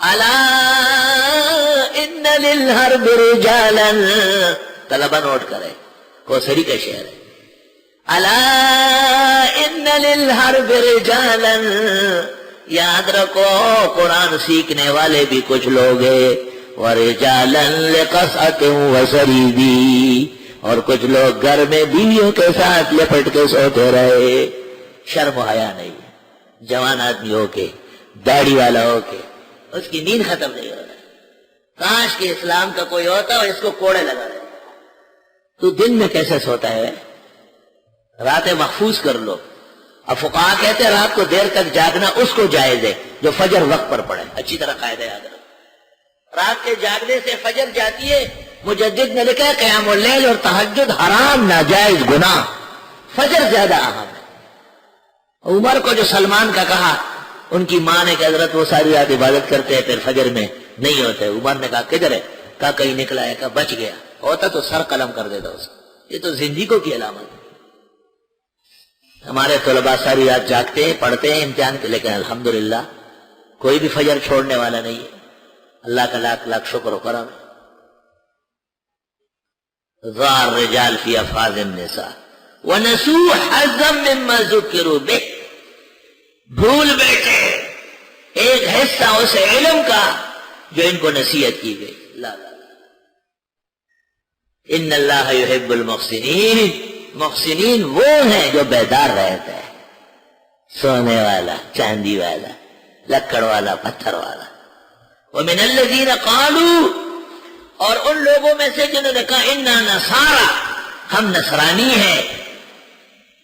الا ان للحرب رجالا، طلبہ نوٹ کرے، کوثری کا شعر ہے. الا ان للحرب رجالا، یاد رکھو قرآن سیکھنے والے بھی کچھ لوگ ہیں. ورجالا لقصعة وسریدی، اور کچھ لوگ گھر میں بیویوں کے ساتھ لپٹ کے سوتے رہے. شرم و حیا نہیں، جوان آدمی ہو کے، داڑھی والا ہو کے، اس کی نیند ختم نہیں ہو رہا. کاش کہ اسلام کا کوئی ہوتا اور اس کو کوڑے لگا رہے. تو دن میں کیسے سوتا ہے؟ راتیں محفوظ کر لو. اب فقہا کہتے ہیں رات کو دیر تک جاگنا اس کو جائز ہے جو فجر وقت پر پڑے. اچھی طرح قاعدہ یاد رکھو. رات کے جاگنے سے فجر جاتی ہے. مجدد نے لکھا ہے قیام اللیل اور تہجد حرام، ناجائز، گناہ. فجر زیادہ اہم ہے. عمر کو جو سلمان کا کہا، ان کی ماں نے کہ حضرت وہ ساری رات عبادت کرتے ہیں پھر فجر میں نہیں ہوتے. عمر نے کہا کدھر ہے؟ کہا کہیں نکلا ہے. کہا بچ گیا، ہوتا تو سر قلم کر دیتا اس کو. یہ تو زندگیوں کی علامت ہے. ہمارے طلباء ساری رات جاگتے ہیں، پڑھتے ہیں امتحان کے، لیکن الحمدللہ کوئی بھی فجر چھوڑنے والا نہیں ہے. اللہ کا لاکھ لاکھ شکر و کرم. ظاہر رجال فی افواج النساء ونسوا حظا مما ذکروا بہ، بھول بیٹھے ایک حصہ اس علم کا جو ان کو نصیحت کی گئی. لا لا لا، ان اللہ یحب المحسنین. محسنین وہ ہیں جو بیدار رہتا ہے، سونے والا، چاندی والا، لکڑ والا، پتھر والا. ومن الذین قالوا، اور ان لوگوں میں سے جنہوں نے کہا انا نصارى، ہم نصرانی ہیں.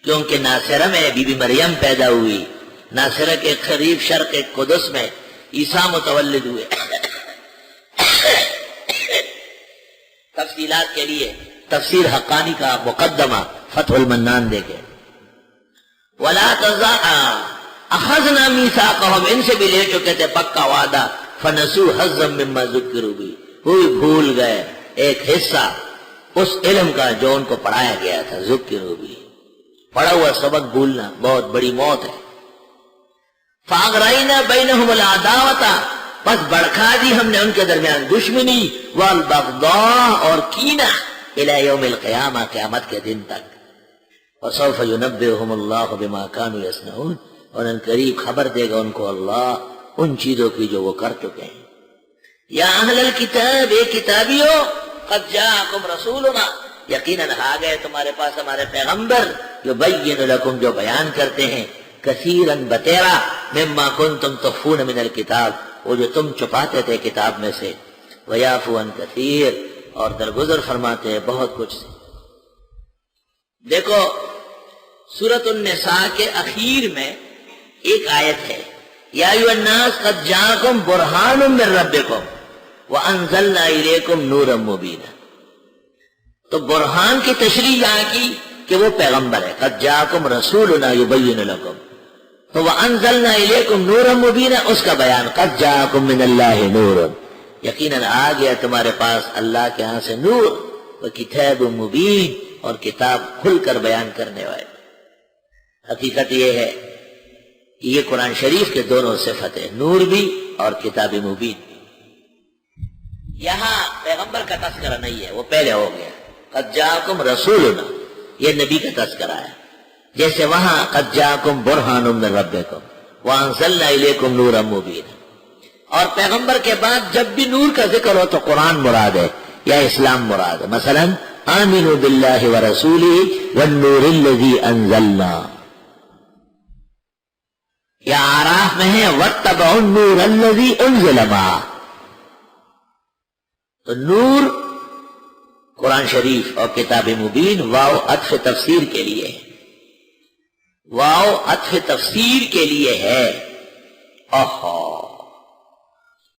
کیونکہ ناصرہ میں بی بی مریم پیدا ہوئی. ناصرہ کے قریب شرق قدس میں عیسیٰ متولد ہوئے. تفصیلات کے لیے تفسیر حقانی کا مقدمہ فتح المنان دیکھیں. ولا اخذنا میثاقهم، ان سے بھی لے چکے تھے پکا وعدہ. فنسوا حظا مما ذکروا به، وہ بھول گئے ایک حصہ اس علم کا جو ان کو پڑھایا گیا تھا. ذکروا به، پڑھا ہوا سبق بھولنا بہت بڑی موت ہے. فاغرینا بینہم العداوۃ، پس بڑھا دی ہم نے ان کے درمیان دشمنی، والبغضاء، اور کینہ، الی یوم القیامہ، قیامت کے دن تک. وسوف ینبئہم اللہ بما کانوا یصنعون، اور ان قریب خبر دے گا ان کو اللہ ان چیزوں کی جو وہ کر چکے ہیں. یا اہل الکتاب، اے کتابیو، قد جاءکم رسولنا، یقیناً آ گئے تمہارے پاس ہمارے پیغمبر، یبین لکم، جو بیان کرتے ہیں، کثیراً بتیرا، مما کنتم تخفون من الکتاب، وہ جو تم چھپاتے تھے کتاب میں سے، ویعفو عن کثیر، اور درگزر فرماتے ہیں بہت کچھ سے. دیکھو سورۃ النساء کے اخیر میں ایک آیت ہے، یا ایھا الناس قد جاءکم برہان من ربکم وانزلنا الیکم نورا مبینا. تو برہان کی تشریح یہاں کی کہ وہ پیغمبر ہے. قد جاءکم رسولنا یبین لکم، تو وانزلنا الیکم نورا مبینا، اس کا بیان قد جاءکم من اللہ نور، یقیناً آ گیا تمہارے پاس اللہ کے ہاں سے نور، وکتاب مبین، اور کتاب کھل کر بیان کرنے والے. حقیقت یہ ہے کہ یہ قرآن شریف کے دونوں صفت ہیں، نور بھی اور کتاب مبین. یہاں پیغمبر کا تذکرہ نہیں ہے، وہ پہلے ہو گیا. قد جاءکم رسولنا، یہ نبی کا تذکرہ ہے. جیسے وہاں قد جاءکم برہان من ربکم وانزلنا الیکم نورا مبینا. اور پیغمبر کے بعد جب بھی نور کا ذکر ہو تو قرآن مراد ہے یا اسلام مراد ہے. مثلا آمنوا باللہ ورسولہ والنور الذی انزلنا، یا آراف میں ہے واتبعوا النور الذی انزل معہ. تو نور قرآن شریف اور کتاب مبین واو عطف تفسیر کے لیے ہے، واو عطف تفسیر کے لیے ہے. اوہو